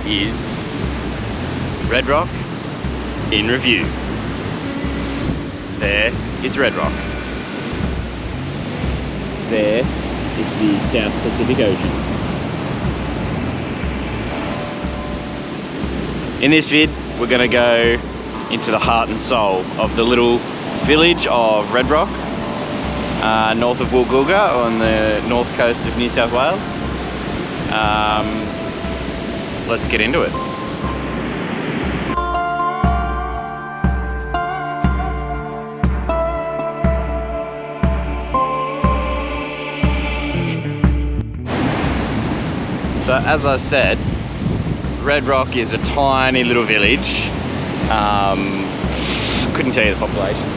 is Red Rock in review. There is Red Rock. There is the South Pacific Ocean. In this vid, we're going to go into the heart and soul of the little village of Red Rock, north of Woolgoolga on the north coast of New South Wales. Let's get into it. So as I said, Red Rock is a tiny little village. Couldn't tell you the population.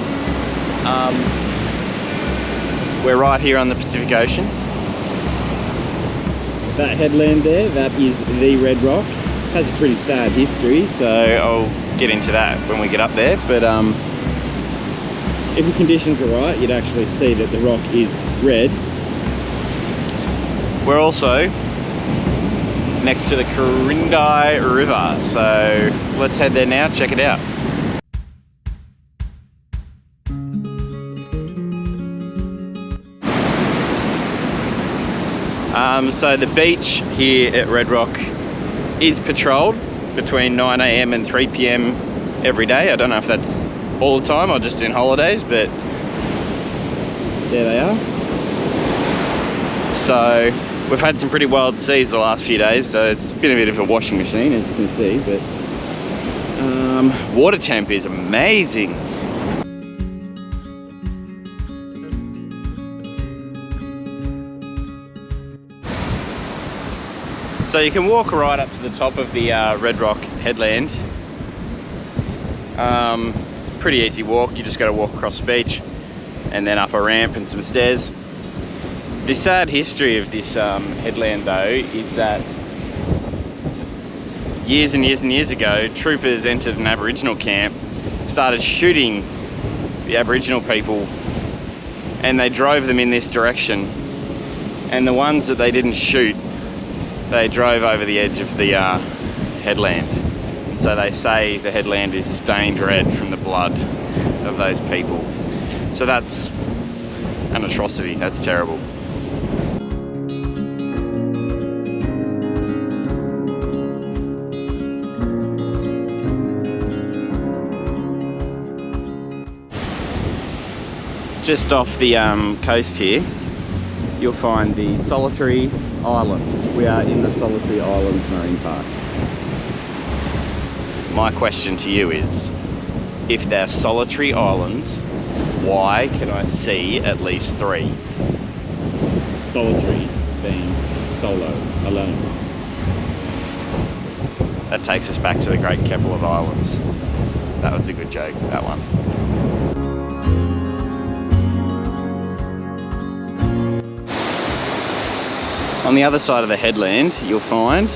We're right here on the Pacific Ocean. That headland there, that is the Red Rock. Has a pretty sad history, so I'll get into that when we get up there. But if the conditions were right, you'd actually see that the rock is red. We're also next to the Kurindai River, so let's head there now, check it out. So the beach here at Red Rock is patrolled between 9 AM and 3 PM every day. I don't know if that's all the time or just in holidays, but there they are. So we've had some pretty wild seas the last few days, so it's been a bit of a washing machine, as you can see, but water temp is amazing. So you can walk right up to the top of the Red Rock Headland. Pretty easy walk, you just got to walk across the beach and then up a ramp and some stairs. The sad history of this headland though is that years and years and years ago, troopers entered an Aboriginal camp, started shooting the Aboriginal people, and they drove them in this direction. And the ones that they didn't shoot, they drove over the edge of the headland. So they say the headland is stained red from the blood of those people. So that's an atrocity, that's terrible. Just off the coast here, you'll find the Solitary Islands. We are in the Solitary Islands Marine Park. My question to you is, if they're solitary islands, why can I see at least 3? Solitary being solo, alone. That takes us back to the Great Keppel of Islands. That was a good joke, that one. On the other side of the headland, you'll find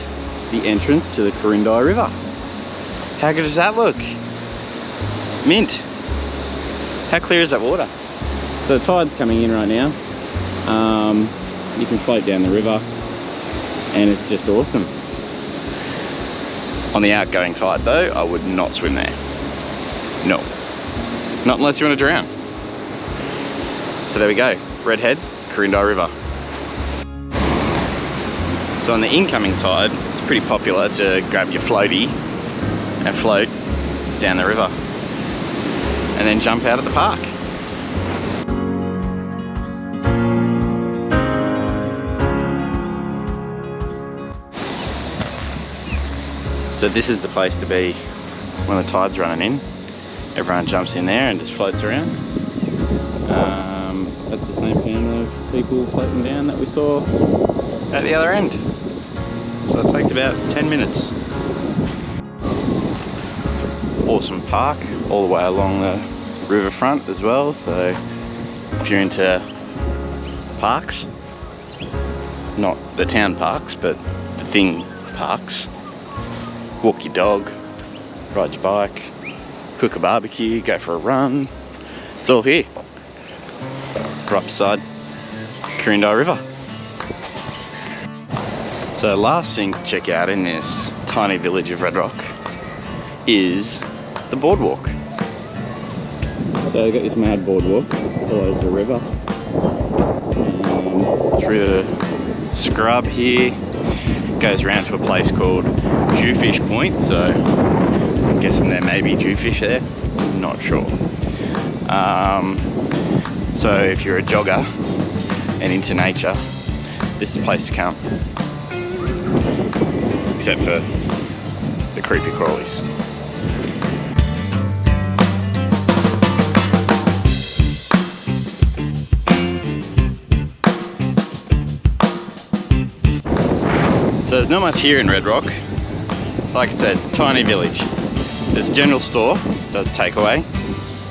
the entrance to the Kurindai River. How good does that look? Mint. How clear is that water? So the tide's coming in right now. You can float down the river and it's just awesome. On the outgoing tide though, I would not swim there. No. Not unless you want to drown. So there we go. Redhead, Kurindai River. So on the incoming tide, it's pretty popular to grab your floaty and float down the river and then jump out at the park. So this is the place to be when the tide's running in. Everyone jumps in there and just floats around. That's the same family of people floating down that we saw at the other end. So it takes about 10 minutes. Awesome park all the way along the riverfront as well, so if you're into parks, not the town parks but the thing parks, walk your dog, ride your bike, cook a barbecue, go for a run, it's all here right beside Kurindai River. So last thing to check out in this tiny village of Red Rock is the Boardwalk. So we've got this mad boardwalk, follows the river, through the scrub here, goes around to a place called Jewfish Point, so I'm guessing there may be jewfish there, not sure. So if you're a jogger and into nature, this is the place to come. Except for the creepy crawlies. So there's not much here in Red Rock. Like I said, tiny village. There's a general store, does takeaway.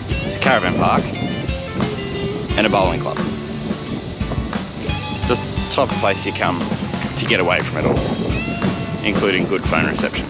There's a caravan park and a bowling club. It's the type of place you come to get away from it all, including good phone reception.